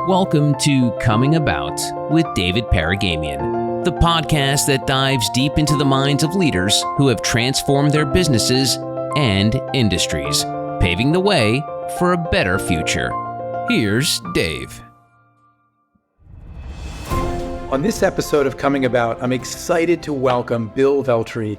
Welcome to Coming About with David Paragamian, the podcast that dives deep into the minds of leaders who have transformed their businesses and industries, paving the way for a better future. Here's Dave. On this episode of Coming About, I'm excited to welcome Bill Veltre.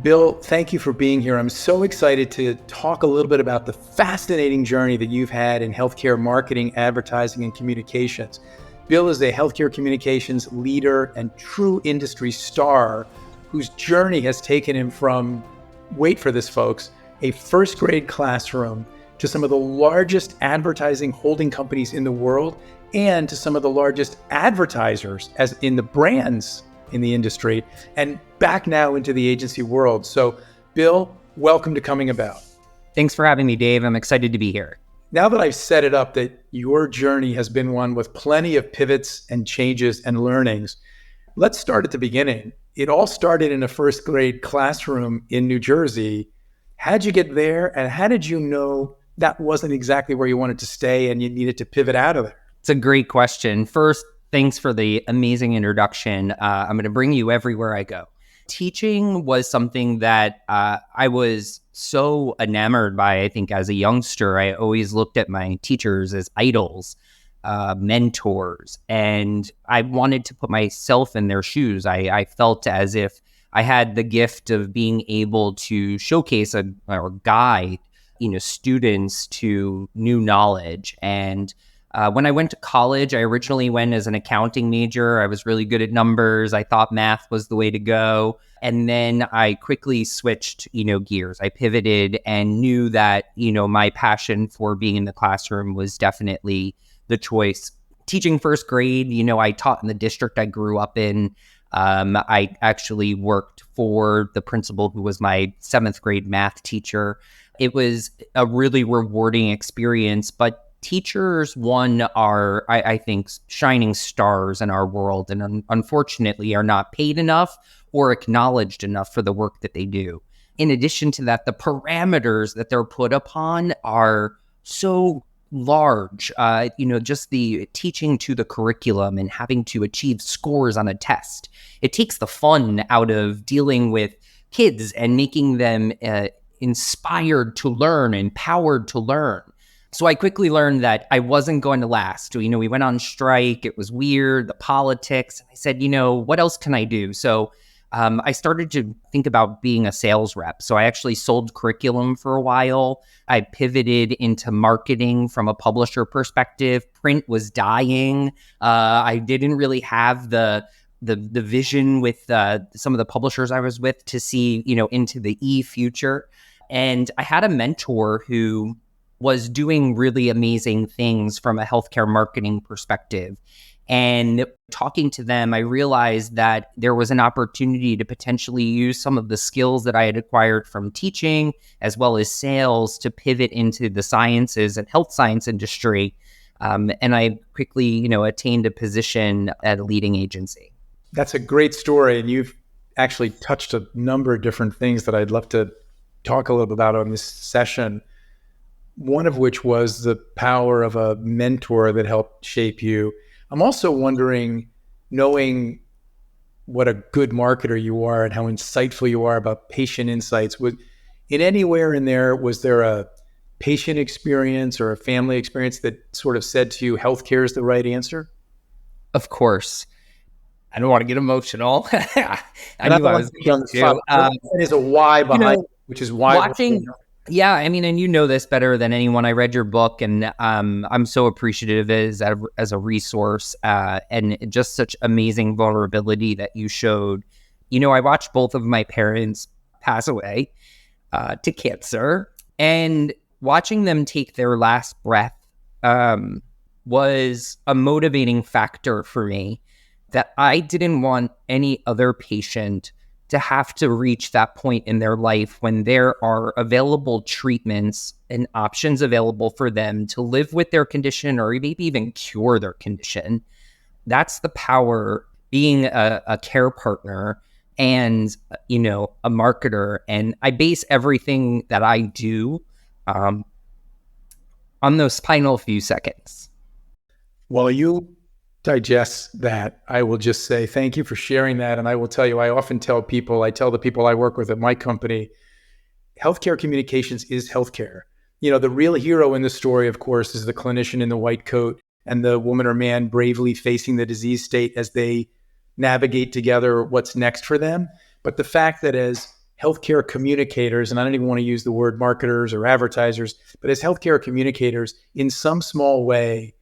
Bill, thank you for being here. I'm so excited to talk a little bit about the fascinating journey that you've had in healthcare marketing, advertising, and communications. Bill is a healthcare communications leader and true industry star whose journey has taken him from, wait for this folks, a first grade classroom to some of the largest advertising holding companies in the world and to some of the largest advertisers as in the brands in the industry, and back now into the agency world. So, Bill, welcome to Coming About. Thanks for having me, Dave. I'm excited to be here. Now that I've set it up that your journey has been one with plenty of pivots and changes and learnings, let's start at the beginning. It all started in a first grade classroom in New Jersey. How'd you get there, and how did you know that wasn't exactly where you wanted to stay and you needed to pivot out of there? It's a great question. First, thanks for the amazing introduction. I'm going to bring you everywhere I go. Teaching was something that I was so enamored by. I think as a youngster, I always looked at my teachers as idols, mentors, and I wanted to put myself in their shoes. I felt as if I had the gift of being able to showcase or guide, students to new knowledge. And when I went to college, I originally went as an accounting major. I was really good at numbers. I thought math was the way to go. And then I quickly switched, gears. I pivoted and knew that, my passion for being in the classroom was definitely the choice. Teaching first grade, I taught in the district I grew up in. I actually worked for the principal who was my 7th grade math teacher. It was a really rewarding experience, but teachers, are, I think, shining stars in our world, and unfortunately are not paid enough or acknowledged enough for the work that they do. In addition to that, the parameters that they're put upon are so large. Just the teaching to the curriculum and having to achieve scores on a test. It takes the fun out of dealing with kids and making them inspired to learn, empowered to learn. So I quickly learned that I wasn't going to last. We went on strike. It was weird, the politics. And I said, what else can I do? So I started to think about being a sales rep. So I actually sold curriculum for a while. I pivoted into marketing from a publisher perspective. Print was dying. I didn't really have the vision with some of the publishers I was with to see, into the future. And I had a mentor who was doing really amazing things from a healthcare marketing perspective. And talking to them, I realized that there was an opportunity to potentially use some of the skills that I had acquired from teaching as well as sales to pivot into the sciences and health science industry. And I quickly, attained a position at a leading agency. That's a great story. And you've actually touched a number of different things that I'd love to talk a little bit about on this session. One of which was the power of a mentor that helped shape you. I'm also wondering, knowing what a good marketer you are and how insightful you are about patient insights, was there a patient experience or a family experience that sort of said to you, healthcare is the right answer? Of course. I don't want to get emotional. I knew I was going to. There's a why behind it, which is why. Yeah, and you know this better than anyone. I read your book, and I'm so appreciative as a resource, and just such amazing vulnerability that you showed. I watched both of my parents pass away to cancer, and watching them take their last breath was a motivating factor for me, that I didn't want any other patient to have to reach that point in their life when there are available treatments and options available for them to live with their condition or maybe even cure their condition. That's the power being a care partner and, a marketer. And I base everything that I do on those final few seconds. While you digest that, I will just say thank you for sharing that. And I will tell you, I often tell the people I work with at my company, healthcare communications is healthcare. The real hero in the story, of course, is the clinician in the white coat and the woman or man bravely facing the disease state as they navigate together what's next for them. But the fact that as healthcare communicators, and I don't even want to use the word marketers or advertisers, but as healthcare communicators, in some small way,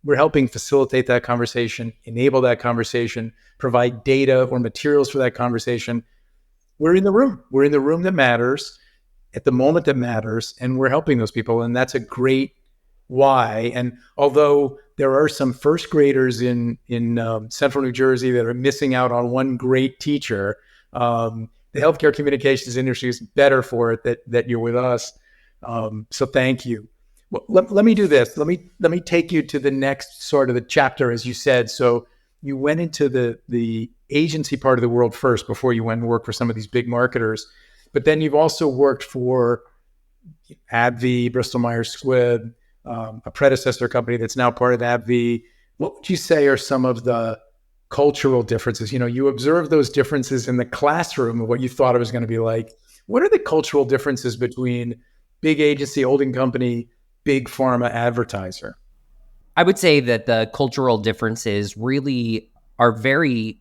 we're helping facilitate that conversation, enable that conversation, provide data or materials for that conversation. We're in the room. We're in the room that matters at the moment that matters, and we're helping those people. And that's a great why. And although there are some first graders in central New Jersey that are missing out on one great teacher, the healthcare communications industry is better for it that you're with us. So thank you. Well, let me do this. Let me take you to the next sort of the chapter, as you said. So you went into the agency part of the world first before you went and worked for some of these big marketers. But then you've also worked for AbbVie, Bristol Myers Squibb, a predecessor company that's now part of AbbVie. What would you say are some of the cultural differences? You observed those differences in the classroom of what you thought it was going to be like. What are the cultural differences between big agency, holding company, big pharma advertiser? I would say that the cultural differences really are very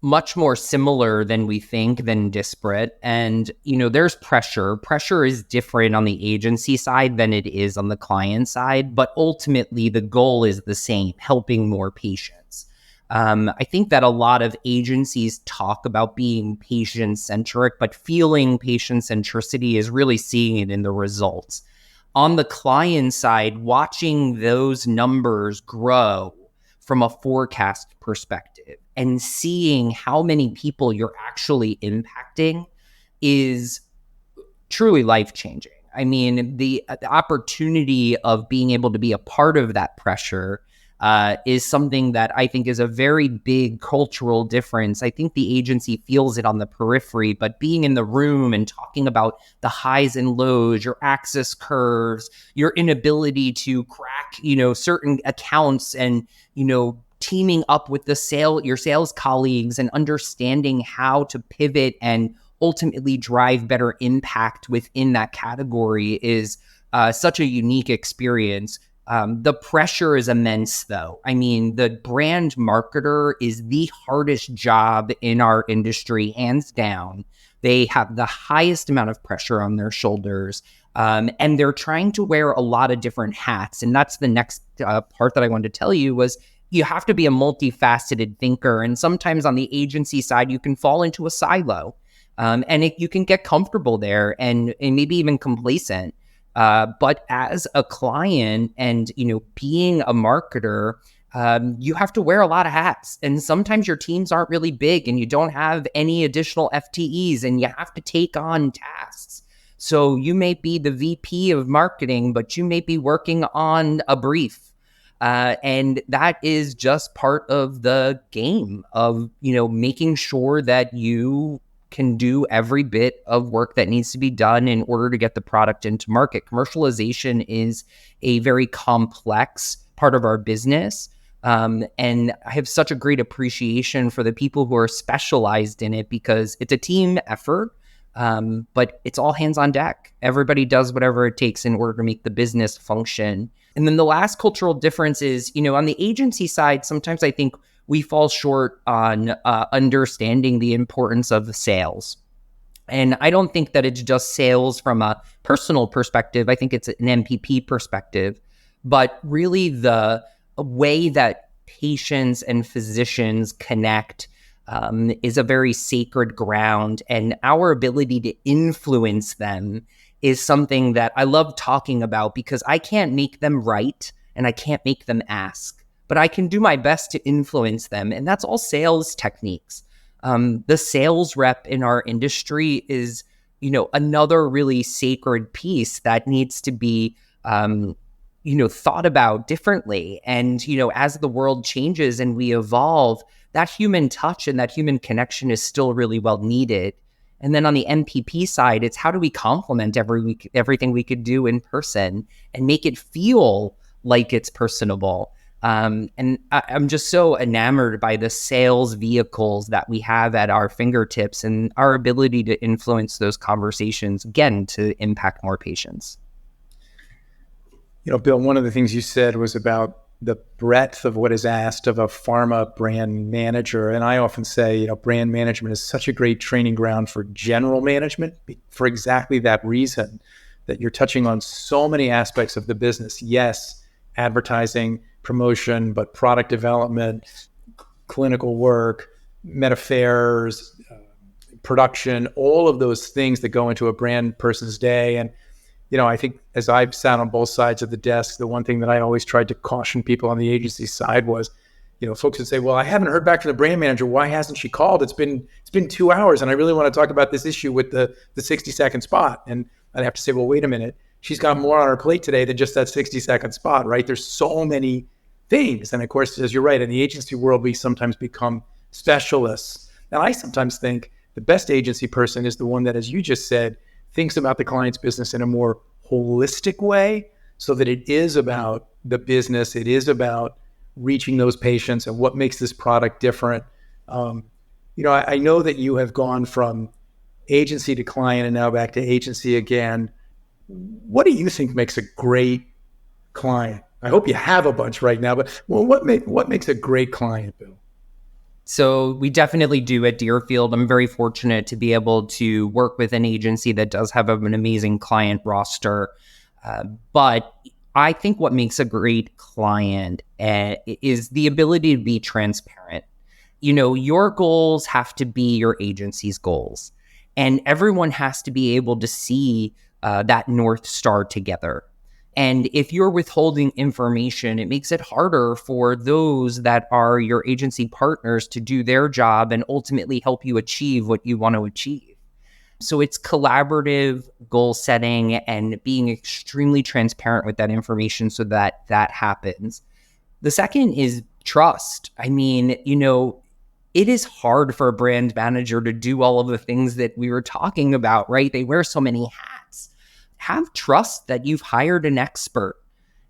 much more similar than we think, than disparate. And, there's pressure. Pressure is different on the agency side than it is on the client side, but ultimately the goal is the same, helping more patients. I think that a lot of agencies talk about being patient-centric, but feeling patient centricity is really seeing it in the results. On the client side, watching those numbers grow from a forecast perspective and seeing how many people you're actually impacting is truly life-changing. I mean, the opportunity of being able to be a part of that pressure is something that I think is a very big cultural difference. I think the agency feels it on the periphery, but being in the room and talking about the highs and lows, your access curves, your inability to crack, certain accounts and, teaming up with your sales colleagues and understanding how to pivot and ultimately drive better impact within that category is such a unique experience. The pressure is immense, though. I mean, the brand marketer is the hardest job in our industry, hands down. They have the highest amount of pressure on their shoulders, and they're trying to wear a lot of different hats. And that's the next part that I wanted to tell you was you have to be a multifaceted thinker. And sometimes on the agency side, you can fall into a silo, and you can get comfortable there and maybe even complacent. But as a client and, being a marketer, you have to wear a lot of hats. And sometimes your teams aren't really big and you don't have any additional FTEs and you have to take on tasks. So you may be the VP of marketing, but you may be working on a brief. And that is just part of the game of, making sure that you can do every bit of work that needs to be done in order to get the product into market. Commercialization is a very complex part of our business. And I have such a great appreciation for the people who are specialized in it because it's a team effort, but it's all hands on deck. Everybody does whatever it takes in order to make the business function. And then the last cultural difference is, on the agency side, sometimes I think we fall short on understanding the importance of the sales. And I don't think that it's just sales from a personal perspective. I think it's an MPP perspective, but really the way that patients and physicians connect is a very sacred ground. And our ability to influence them is something that I love talking about because I can't make them right and I can't make them ask, but I can do my best to influence them. And that's all sales techniques. The sales rep in our industry is, another really sacred piece that needs to be, thought about differently. And, as the world changes and we evolve, that human touch and that human connection is still really well needed. And then on the MPP side, it's how do we complement everything we could do in person and make it feel like it's personable. And I'm just so enamored by the sales vehicles that we have at our fingertips and our ability to influence those conversations, again, to impact more patients. Bill, one of the things you said was about the breadth of what is asked of a pharma brand manager. And I often say, brand management is such a great training ground for general management for exactly that reason, that you're touching on so many aspects of the business. Yes, advertising, promotion, but product development, clinical work, med affairs, production, all of those things that go into a brand person's day. And I think as I've sat on both sides of the desk, the one thing that I always tried to caution people on the agency side was, folks would say, well, I haven't heard back from the brand manager. Why hasn't she called? It's been 2 hours and I really want to talk about this issue with the 60-second spot. And I'd have to say, well, wait a minute. She's got more on her plate today than just that 60-second spot, right? There's so many things. And of course, as you're right, in the agency world, we sometimes become specialists. And I sometimes think the best agency person is the one that, as you just said, thinks about the client's business in a more holistic way, so that it is about the business, it is about reaching those patients and what makes this product different. I know that you have gone from agency to client and now back to agency again. What do you think makes a great client? I hope you have a bunch right now, but what makes a great client, Bill? So we definitely do at Deerfield. I'm very fortunate to be able to work with an agency that does have an amazing client roster. But I think what makes a great client is the ability to be transparent. Your goals have to be your agency's goals. And everyone has to be able to see that North Star together. And if you're withholding information, it makes it harder for those that are your agency partners to do their job and ultimately help you achieve what you want to achieve. So it's collaborative goal setting and being extremely transparent with that information so that that happens. The second is trust. I mean, it is hard for a brand manager to do all of the things that we were talking about, right? They wear so many hats. Have trust that you've hired an expert.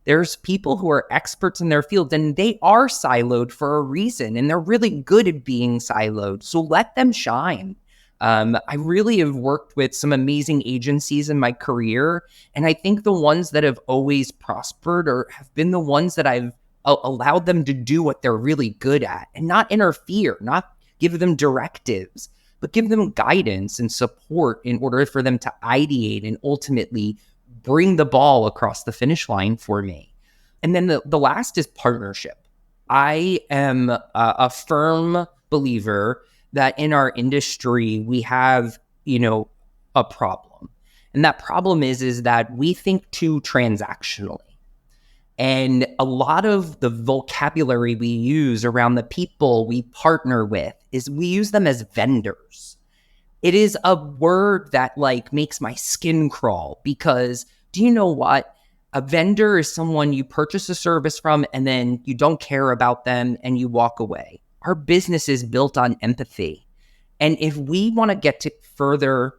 There's people who are experts in their field and they are siloed for a reason and they're really good at being siloed. So let them shine. I really have worked with some amazing agencies in my career. And I think the ones that have always prospered or have been the ones that I've allowed them to do what they're really good at and not interfere, not give them directives, but give them guidance and support in order for them to ideate and ultimately bring the ball across the finish line for me. And then the last is partnership. I am a firm believer that in our industry, we have, a problem. And that problem is that we think too transactionally. And a lot of the vocabulary we use around the people we partner with is we use them as vendors. It is a word that makes my skin crawl because do you know what? A vendor is someone you purchase a service from and then you don't care about them and you walk away. Our business is built on empathy. And if we want to get to further,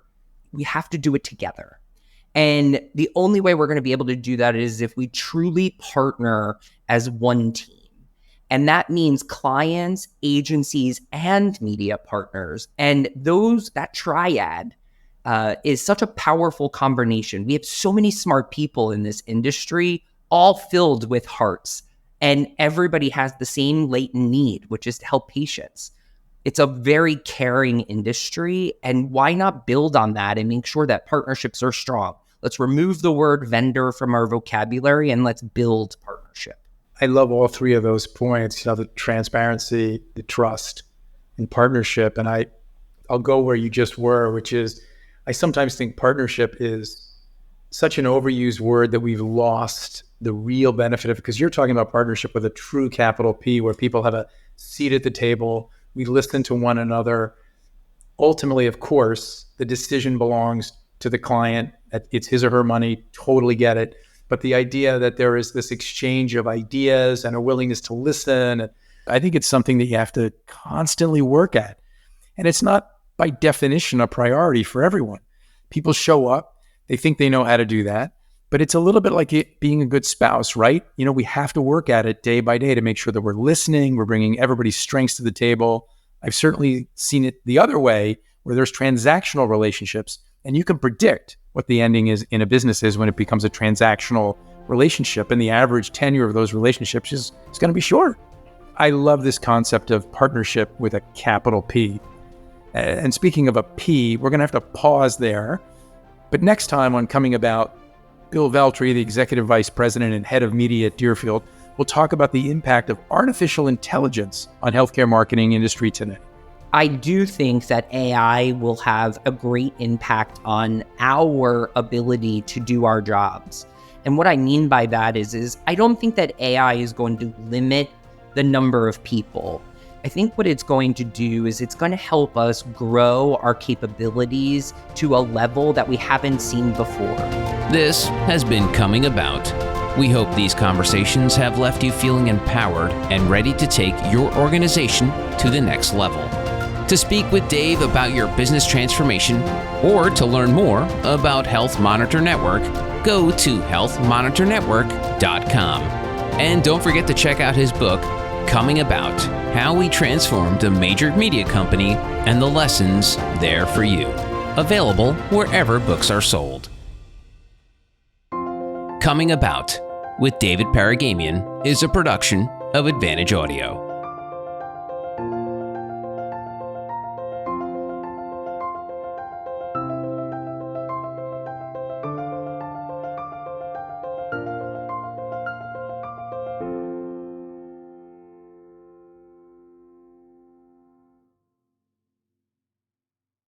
we have to do it together. And the only way we're going to be able to do that is if we truly partner as one team. And that means clients, agencies, and media partners. And that triad is such a powerful combination. We have so many smart people in this industry, all filled with hearts. And everybody has the same latent need, which is to help patients. It's a very caring industry. And why not build on that and make sure that partnerships are strong? Let's remove the word vendor from our vocabulary and let's build partnership. I love all three of those points, the transparency, the trust, and partnership. And I'll go where you just were, which is I sometimes think partnership is such an overused word that we've lost the real benefit of it, because you're talking about partnership with a true capital P, where people have a seat at the table. We listen to one another. Ultimately, of course, the decision belongs to the client. It's his or her money. Totally get it. But the idea that there is this exchange of ideas and a willingness to listen, I think it's something that you have to constantly work at. And it's not by definition a priority for everyone. People show up. They think they know how to do that. But it's a little bit like being a good spouse, right? We have to work at it day by day to make sure that we're listening, we're bringing everybody's strengths to the table. I've certainly seen it the other way, where there's transactional relationships, and you can predict what the ending is in a business is when it becomes a transactional relationship, and the average tenure of those relationships is going to be short. I love this concept of partnership with a capital P. And speaking of a P, we're going to have to pause there. But next time on Coming About, Bill Veltre, the Executive Vice President and Head of Media at Deerfield, will talk about the impact of artificial intelligence on healthcare marketing industry today. I do think that AI will have a great impact on our ability to do our jobs. And what I mean by that is I don't think that AI is going to limit the number of people. I think what it's going to do is it's going to help us grow our capabilities to a level that we haven't seen before. This has been Coming About. We hope these conversations have left you feeling empowered and ready to take your organization to the next level. To speak with Dave about your business transformation or to learn more about Health Monitor Network, go to healthmonitornetwork.com. And don't forget to check out his book, Coming About, How We Transformed a Major Media Company and the Lessons There for You. Available wherever books are sold. Coming About with David Paragamian is a production of Advantage Audio.